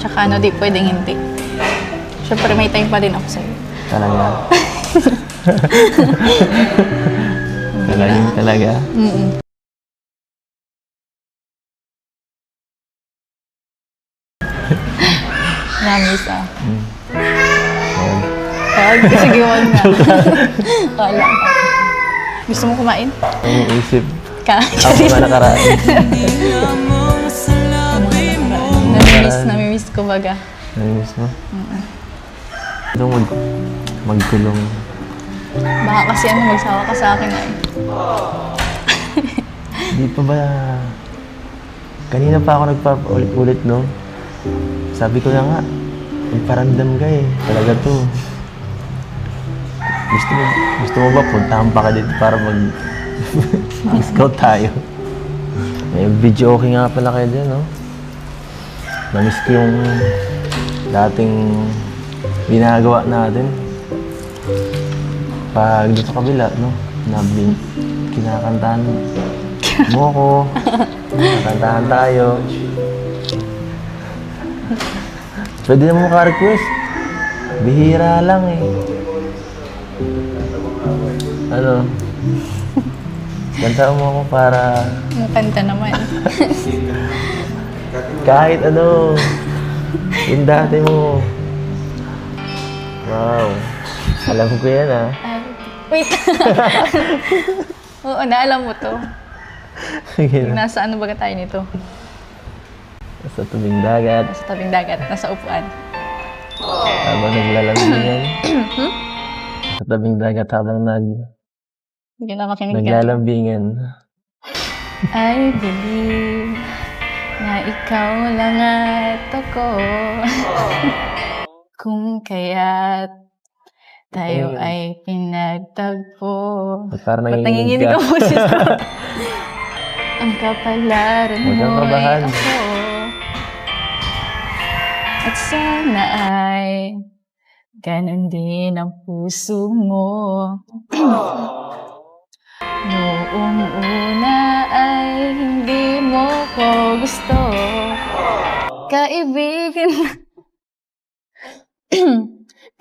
Tsaka ano, di pwedeng hindi. Siyempre, may time pa din ako sa'yo. Talaga. Talaga. Namis ah. Ayan. Tawag, sige, wag na. Wala ka. Gusto mo kumain? Ang isip. Ako Kain. nga nakaraan. Namimiss ko baga. Namiss mo? Doon magkulong. Baka kasi ano, magsawa ka sa akin ay. Di pa ba... Kanina pa ako nagpa-ulit, no? Sabi ko na nga, magparamdam ka eh. Talaga to. Gusto mo ba puntahan pa ka dito para mag-scout tayo? May video okay nga pala kayo dyan, no? Namiss ko yung dating ginagawa natin. Pag doon sa kabila, no? Kinakantahan mo ko. Kinakantahan tayo. Pwede na mo ka-request. Bihira lang eh. Ano? Kanta mo ako para... Ang kanta naman. Kahit ano. Yung dati mo. Wow. Alam ko yan ah. Ay, wait. Oo, naalam mo to. Sige na. Nasa ano baga tayo nito? Sa tubing dagat. Nasa tabing dagat, nasa upuan. Habang naglalambingan. Sa tabing dagat habang Hindi na makinig ka. naglalambingan. I believe na ikaw lang at ako. Kung kaya't tayo ay pinagtagpo. Parang Ba't nanginginig nanginginig ka? ang boses ko? Ang kapalaran Huwag kang mo kabahan. ay ako. At sana ay ganun din ang puso mo. Noong una ay hindi mo ko gusto. Kaibigan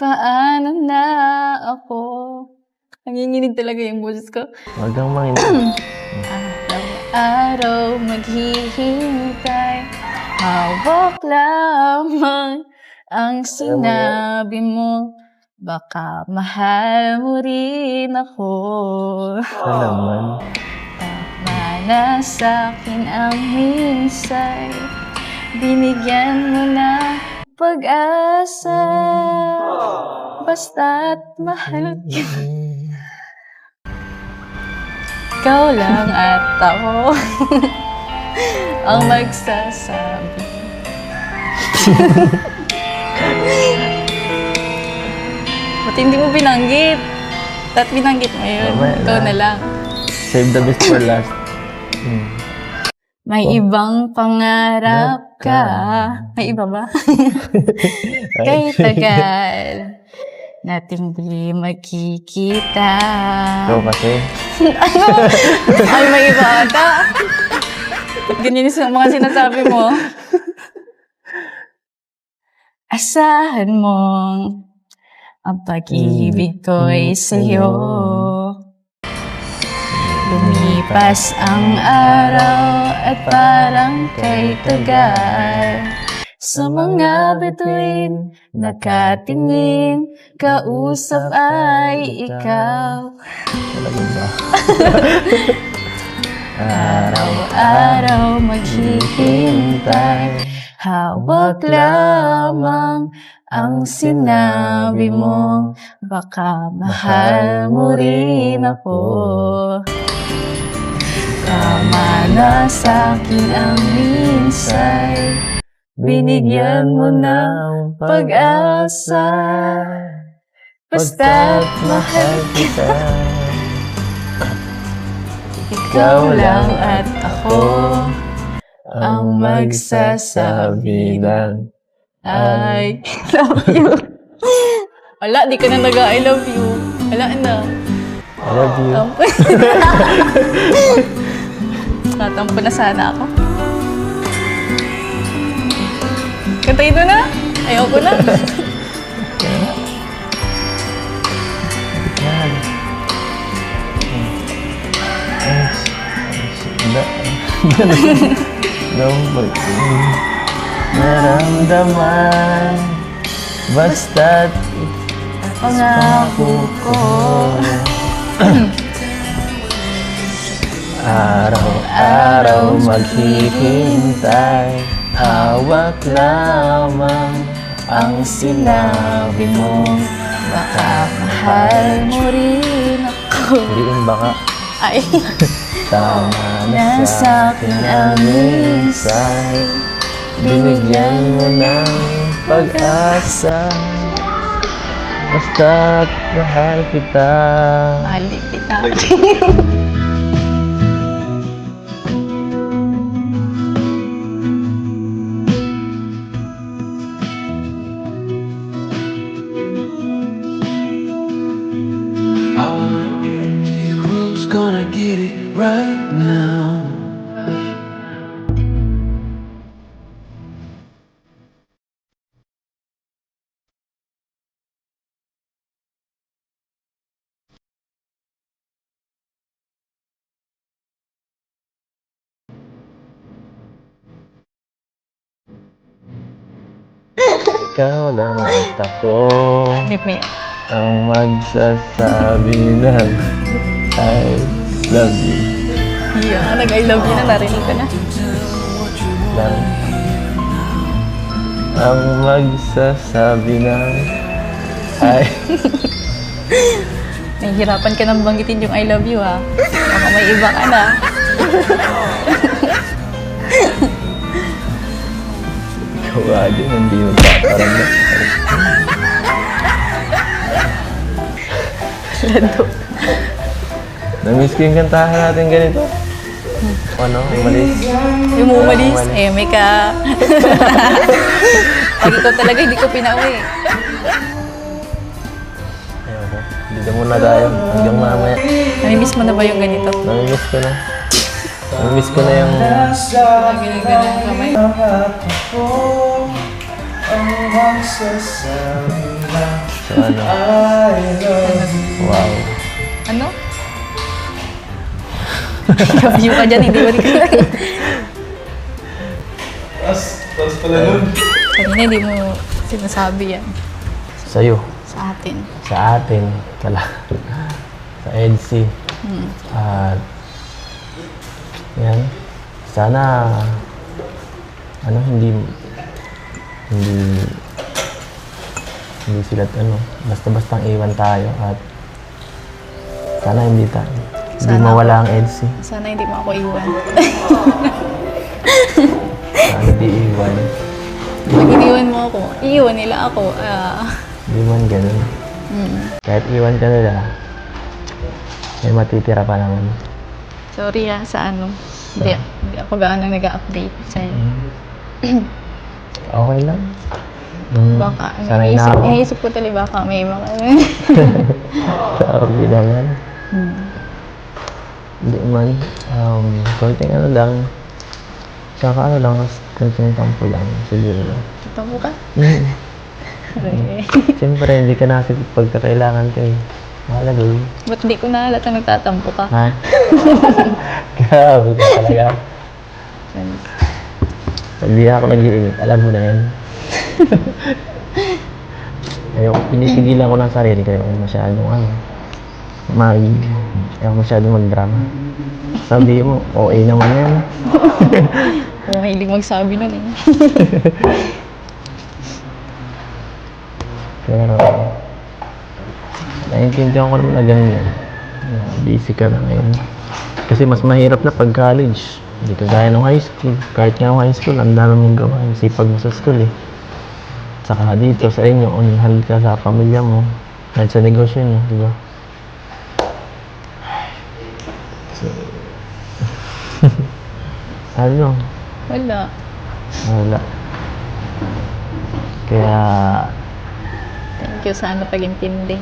paano na ako? Nanginginig talaga yung boses ko. Huwag kang manginig. Araw-araw maghihintay, hawak lamang ang sinabi mo. Baka mahal mo rin ako. Ano naman? Tama na sa'kin ang minsay, binigyan mo na pag-asa. Basta't mahal kita. Ikaw lang at ako ang magsasabi. Ba't hindi mo binanggit? Ba't binanggit mo yun? Mamaya Ikaw na. na lang. Save the best for last. May ibang pangarap ka. May iba ba? Kay tagal nating di magkikita. Ikaw kasi. Ano? Ay, may iba ata. Ba't ganyan yung mga sinasabi mo? Asahan mong ang pag-ibig ko'y sa'yo. Lumipas ang araw at parang kay tagal. Sa mga bituin, nakatingin, kausap ay ikaw. Talaga ba? Araw-araw maghihintay, hawak lamang ang sinabi mo. Baka mahal mo rin ako. Tama na sa'kin ang minsay, binigyan mo ng pag-asa. Basta't mahal kita, ikaw lang at ako ang magsasabi ng I love you. Wala, di ka na nag-I love you. Wala na. I love you. Tatampo na sana ako. Kantayin mo na. Ayoko na. Yan. Dapat naramdaman basta't Pangako ko. araw-araw maghihintay. Hawak lamang ang sinabi mo. Baka mahal mo rin ako. Hindi yung baka. Ay, Tama na nasa sa akin akin ang ang mensahe. Binigyan mo ng pag-asa. Basta't mahal kita. mali kita. Who's gonna get it right now? Ikaw lang at ako Lip me. ang magsasabi ng I love you. Yeah, nag-I love you na, narinig ko na. Lang ang magsasabi ng I Nahihirapan ka nang banggitin yung I love you, ha? Baka may iba ka na. ikaw agad hindi magpaparamdam. Lado. Namiss ko yung kantahan natin ganito. Ano, umalis. Yung umalis, may ka. Pag ikaw talaga, hindi ko pinauwi. Ayoko. Dito muna tayo. Hanggang mamaya. Namimiss mo na ba yung ganito? Namimiss ko na. Namimiss ko na yung... Ganyan kamay. So ano? Wow. Ano? Love you ka dyan, hindi ba rin ka? Tapos pala nun. Kanina, hindi mo sinasabi yan Sa'yo. sa atin. Sa atin. Wala. Sa EDC. At... yan. Sana... ano, hindi sila basta-bastang iwan tayo at sana hindi Sana mawala ang EDC. Sana hindi mo ako iwan. Sana hindi iwan. Pag iniwan mo ako, iiwan nila ako. Hindi man ganun. Kahit iwan ka nila, may matitira pa naman. Sorry sa ano. Hindi ako gaano nag-update sa'yo. Okay lang. Baka, Sanay na ako. iniisip ko talaga baka may mga... Sabi naman. Hindi man. Konting ano lang. Saka ano lang, konting tampo lang. Siguro lang. Ito mo ka? Aray. Siyempre, hindi ka nakit pagkakailangan ko eh. Mahalaga eh. Ba't di ko nahalata nagtatampo ka? Ha? Grabe ka talaga. Pag di ako nag-iinit, alam mo na yan. Pinipigilan ko ng sarili kayo masyadong ayaw masyadong mag-drama. Sabi mo, OA naman yan. Oo, mahilig magsabi nun eh. Pero, naiintindihan ko naman na ganyan. Busy ka na ngayon. Kasi mas mahirap na pag college. Hindi ka gaya ng high school. Kahit nga high school, ang dami mong gawain. Sipag mo sa school eh. Saka dito sa inyo, unihal ka sa pamilya mo. Kahit sa negosyo nyo, di ba? So, ano? Wala. Wala. Kaya, Thank you sa ano pag-intindi.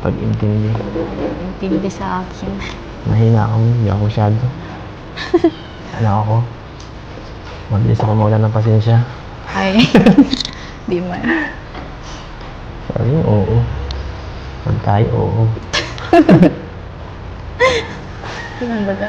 pag-intindi. Intindi sa akin. Mahina ako, hindi ako masyado. Ano ako? Mabilis ako mawala ng pasensya. Ay, di man. Sabi mo, oo. Pag tayo, oo. Ganun ba na?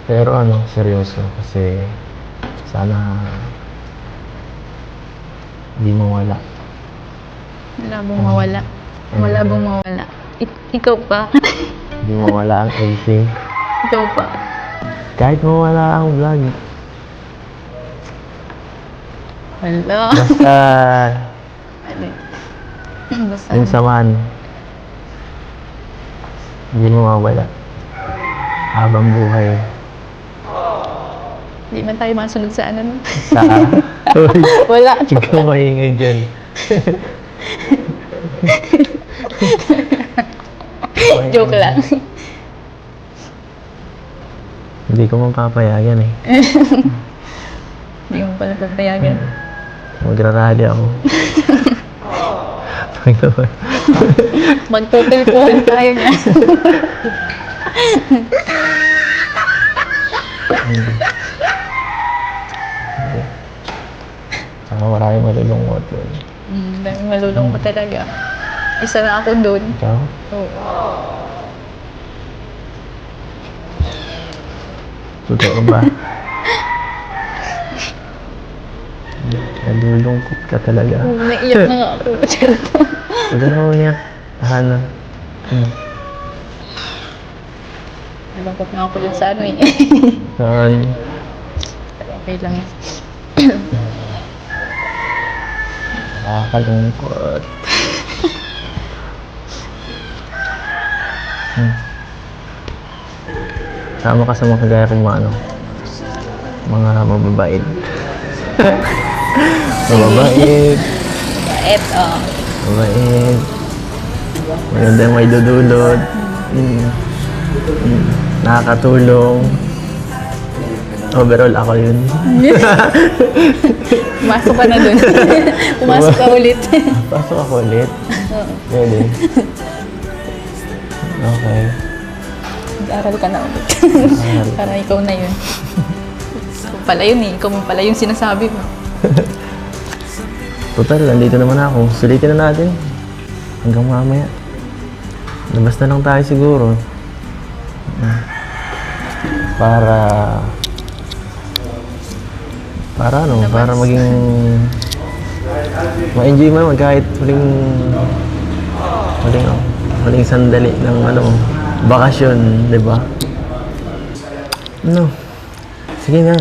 Pero ano, seryoso. Kasi sana hindi mawala. Wala bang mawala. Wala bang mawala. Ikaw pa. Hindi mawala ang everything. Ikaw pa. Kahit mawala ang vlog. Wala. Basta, Basta. yung samahan, hindi mo mawala. Habang buhay. Hindi man tayo masunod sa ano. No? Sa, uy, Wala. ikaw maingay dyan. Joke lang. Hindi ko mapapayagan eh. Hindi mo pala papayagan. Magrarally ako. Pag naman. Magtotelpuhan tayo niya. Saka maraming malulungkot yun. Dami malulungkot talaga. Isa na ako doon. Ikaw? Oo. Totoo ba? Nalulungkot ka talaga. Naiiyak na nga ako. Huwag ka na umiyak. Tahan na. Nalungkot na ako dun sa ano eh. Saan? Okay lang yan. Nakakalungkot. Tama ka sa mga kagaya kong mga ano, mga mababait. Mababait. Bait, oh. Mabait. Magandang may dudulot. Nakakatulong. Overall, ako yun. Pumasok ka na dun. Pumasok ka ulit. Pasok ako ulit. Pwede. Okay. Mag-aral ka na ulit. Aral. Para ikaw na yun. Ikaw pala yun eh. Ikaw mo pala yung sinasabi mo. Total, nandito naman ako. Sulitin na natin. Hanggang mamaya. Labas na lang tayo siguro. Para ano, para maging ma-enjoy mo kahit huling sandali ng ano, bakasyon, di ba? Ano? Sige na.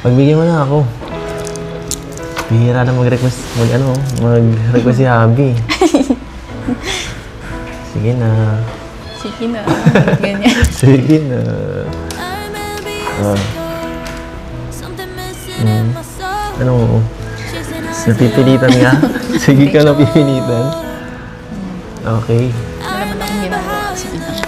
Pagbigyan mo na ako. Bihira na mag-request si Abby. Sige na. Sige na. Ganyan. Sige na. Ano? Napipilitan nga? Sige ka napipilitan. Okay. Wala naman akong ginagawa. Sige na.